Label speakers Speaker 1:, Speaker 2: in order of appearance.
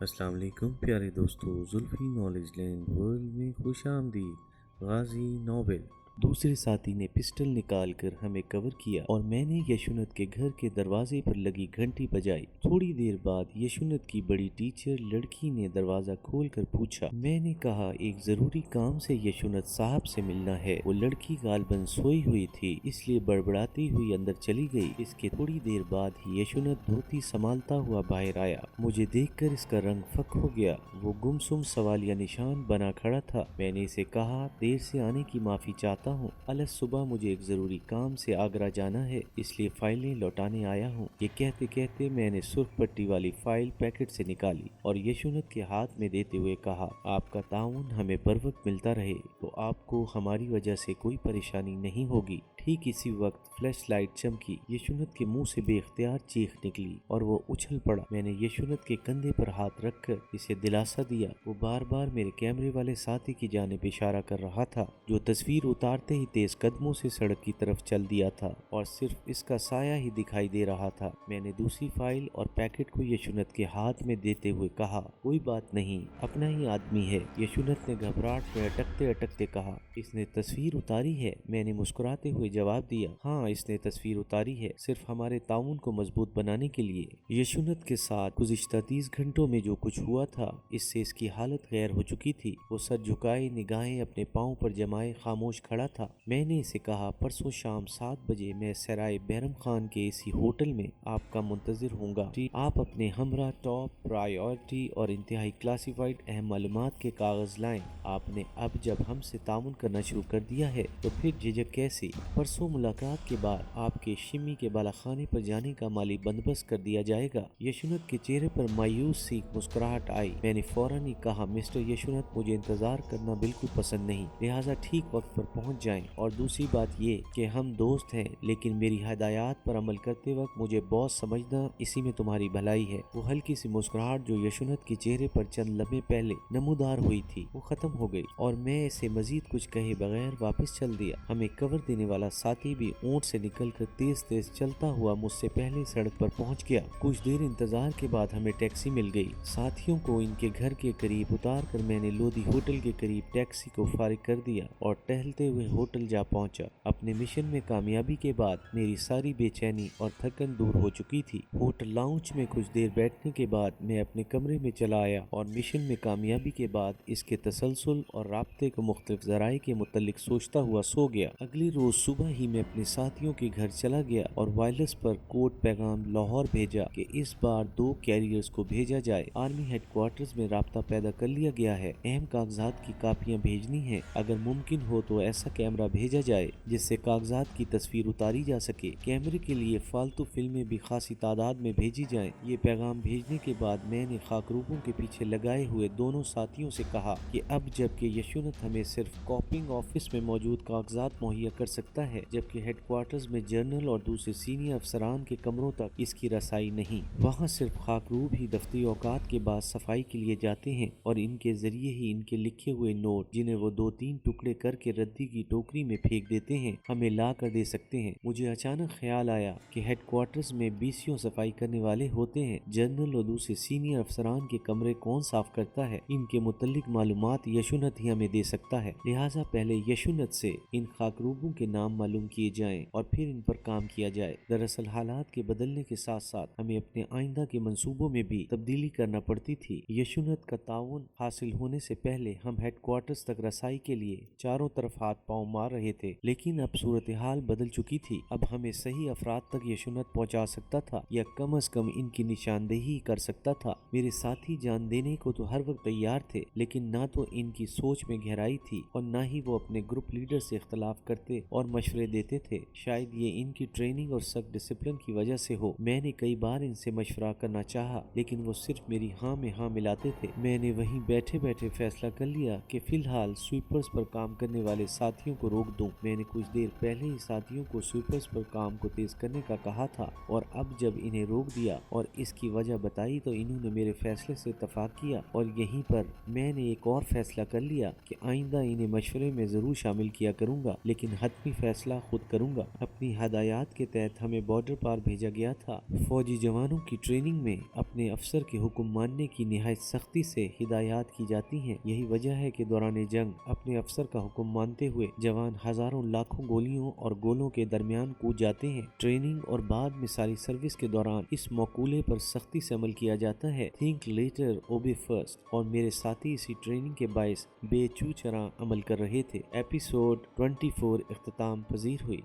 Speaker 1: अस्सलाम वालेकुम प्यारे दोस्तों, जुल्फी नॉलेज लैंड वर्ल्ड में खुश आमदीद। गाजी नोवेल। दूसरे साथी ने पिस्टल निकाल कर हमें कवर किया और मैंने यशुनत के घर के दरवाजे पर लगी घंटी बजाई। थोड़ी देर बाद यशुनत की बड़ी टीचर लड़की ने दरवाजा खोल कर पूछा। मैंने कहा एक जरूरी काम से यशुनत साहब से मिलना है। वो लड़की गालबन सोई हुई थी, इसलिए बड़बड़ाती हुई अंदर चली गई। इसके थोड़ी देर बाद ही यशुनत धोती संभालता हुआ बाहर आया। मुझे देखकर इसका रंग फक हो गया। वो गुमसुम सवालिया निशान बना खड़ा था। मैंने इसे कहा, देर से आने की माफी चाहता हूँ। अलग सुबह मुझे एक जरूरी काम से आगरा जाना है, इसलिए फाइलें लौटाने आया हूँ। ये कहते कहते मैंने सुर्ख पट्टी वाली फाइल पैकेट से निकाली और यशुनत के हाथ में देते हुए कहा, आपका ताउन हमें बर वक्त मिलता रहे तो आपको हमारी वजह से कोई परेशानी नहीं होगी। ठीक इसी वक्त फ्लैश लाइट चमकी। यशुनत के मुंह से बेख्तियार चीख निकली और वो उछल पड़ा। मैंने यशुनत के कंधे पर हाथ रखकर इसे दिलासा दिया। वो बार बार मेरे कैमरे वाले साथी की जानिब इशारा कर रहा था, जो तस्वीर उतारते ही तेज कदमों से सड़क की तरफ चल दिया था और सिर्फ इसका साया ही दिखाई दे रहा था। मैंने दूसरी फाइल और पैकेट को यशुनत के हाथ में देते हुए कहा, कोई बात नहीं, अपना ही आदमी है। यशुनत ने घबराहट में अटकते अटकते कहा, इसने तस्वीर उतारी है? मैंने मुस्कुराते हुए जवाब दिया, हाँ इसने तस्वीर उतारी है, सिर्फ हमारे ताउन को मजबूत बनाने के लिए। यशुनत के साथ गुज़िश्ता 30 घंटों में जो कुछ हुआ था, इससे इसकी हालत गैर हो चुकी थी। वो सर झुकाए, निगाहें अपने पाँव पर जमाए खामोश खड़ा था। मैंने इसे कहा, परसों शाम 7 बजे मैं सराय बैरम खान के इसी होटल में आपका मुंतजिर हूँगा। आप अपने हमरा टॉप प्रायोरिटी और इंतहाई क्लासिफाइड अहम मालूमात के कागज लाएं। आपने अब जब हमसे तामुन करना शुरू कर दिया है तो फिर झिझक कैसी? परसों मुलाकात के बाद आपके शिमी के बालाखाने पर जाने का माली बंदोबस्त कर दिया जाएगा। यशुनत के चेहरे पर मायूस सी मुस्कुराहट आई। मैंने फौरन ही कहा, मिस्टर यशुनत, मुझे इंतजार करना बिल्कुल पसंद नहीं, लिहाजा ठीक वक्त पर पहुंच जाएं। और दूसरी बात ये कि हम दोस्त हैं, लेकिन मेरी हदायत पर अमल करते वक्त मुझे बॉस समझना, इसी में तुम्हारी भलाई है। वो हल्की सी मुस्कुराहट जो यशुनत के चेहरे पर चंद लम्हे पहले नमूदार हुई थी, वो खत्म हो गई और मैं इसे मजीद कुछ कहे बगैर वापस चल दिया। हमें कवर देने वाला साथी भी ऊंट से निकलकर तेज तेज चलता हुआ मुझसे पहले सड़क पर पहुंच गया। कुछ देर इंतजार के बाद हमें टैक्सी मिल गई। साथियों को इनके घर के करीब उतार कर मैंने लोधी होटल के करीब टैक्सी को फारिग कर दिया और टहलते हुए होटल जा पहुंचा। अपने मिशन में कामयाबी के बाद मेरी सारी बेचैनी और थकन दूर हो चुकी थी। होटल लाउंज में कुछ देर बैठने के बाद मैं अपने कमरे में चला आया और मिशन में कामयाबी के बाद इसके तसलसल और राब्ते को मुख्तलिफ ज़राए के मुतल्लिक सोचता हुआ सो गया। अगली रोज सुबह ही मैं अपने साथियों के घर चला गया और वायरलेस पर कोड पैगाम लाहौर भेजा कि इस बार 2 कैरियर्स को भेजा जाए। आर्मी हेडक्वार्टर्स में राब्ता पैदा कर लिया गया है। अहम कागजात की कापियां भेजनी है। अगर मुमकिन हो तो ऐसा कैमरा भेजा जाए जिससे कागजात की तस्वीर उतारी जा सके। कैमरे के लिए फालतू फिल्में भी खासी तादाद में भेजी जाएं। ये पैगाम भेजने के बाद मैंने खाकरूबों के पीछे लगाए हुए दोनों साथियों से कहा कि अब जबकि यशुनत हमें सिर्फ कॉपिंग ऑफिस में मौजूद कागजात मुहैया कर सकता है, जबकि हेडक्वार्टर्स में जनरल और दूसरे सीनियर अफसरान के कमरों तक इसकी रसाई नहीं। वहाँ सिर्फ खाकरूब ही दफ्तरी औकात के बाद सफाई के लिए जाते हैं और इनके जरिए ही इनके लिखे हुए नोट, जिन्हें वो 2-3 टुकड़े करके रद्दी की टोकरी में फेंक देते हैं, हमें ला कर दे सकते हैं। मुझे अचानक ख्याल आया कि हेडक्वार्टर्स में 20 सफाई करने वाले होते हैं। जनरल और दूसरे सीनियर अफसरान के कमरे कौन साफ करता है, इनके मुतल्लिक मालूमात यशुनत ही हमें दे सकता है। लिहाजा पहले यशुनत से इन खाकरूबों के नाम मालूम किए जाएं और फिर इन पर काम किया जाए। दरअसल हालात के बदलने के साथ साथ हमें अपने आइंदा के मंसूबों में भी तब्दीली करना पड़ती थी। यशुनत का ताउन हासिल होने से पहले हम हेडक्वार्टर्स तक रसाई के लिए चारों तरफ हाथ पांव मार रहे थे, लेकिन अब सूरत हाल बदल चुकी थी। अब हमें सही अफराद तक यशुनत पहुंचा सकता था या कम अज कम इनकी निशानदेही कर सकता था। मेरे साथी जान देने को तो हर वक्त तैयार थे, लेकिन ना तो इनकी सोच में गहराई थी और ना ही वो अपने ग्रुप लीडर से इख्तलाफ करते और मशवरे देते थे। शायद ये इनकी ट्रेनिंग और सख्त डिसिप्लिन की वजह से हो। मैंने कई बार इनसे मशवरा करना चाहा, लेकिन वो सिर्फ मेरी हाँ में हाँ मिलाते थे। मैंने वहीं बैठे बैठे फैसला कर लिया कि फिलहाल स्वीपर्स पर काम करने वाले साथी ساتھیوں کو روک دوں۔ میں نے کچھ دیر پہلے ہی ساتھیوں کو سویپرز پر کام کو تیز کرنے کا کہا تھا اور اب جب انہیں روک دیا اور اس کی وجہ بتائی تو انہوں نے میرے فیصلے سے اتفاق کیا، اور یہیں پر میں نے ایک اور فیصلہ کر لیا کہ آئندہ انہیں مشورے میں ضرور شامل کیا کروں گا، لیکن حتمی فیصلہ خود کروں گا۔ اپنی ہدایات کے تحت ہمیں بارڈر پار بھیجا گیا تھا۔ فوجی جوانوں کی ٹریننگ میں اپنے افسر کے حکم ماننے کی نہایت سختی سے ہدایات کی جاتی ہیں۔ یہی وجہ ہے کہ دوران جنگ اپنے افسر کا حکم مانتے ہوئے جوان ہزاروں لاکھوں گولیوں اور گولوں کے درمیان کود جاتے ہیں۔ ٹریننگ اور بعد میں ساری سروس کے دوران اس مقولے پر سختی سے عمل کیا جاتا ہے، تھنک لیٹر اوبے فرسٹ، اور میرے ساتھی اسی ٹریننگ کے باعث بے چو چراں عمل کر رہے تھے۔ ایپیسوڈ 24 اختتام پذیر ہوئی۔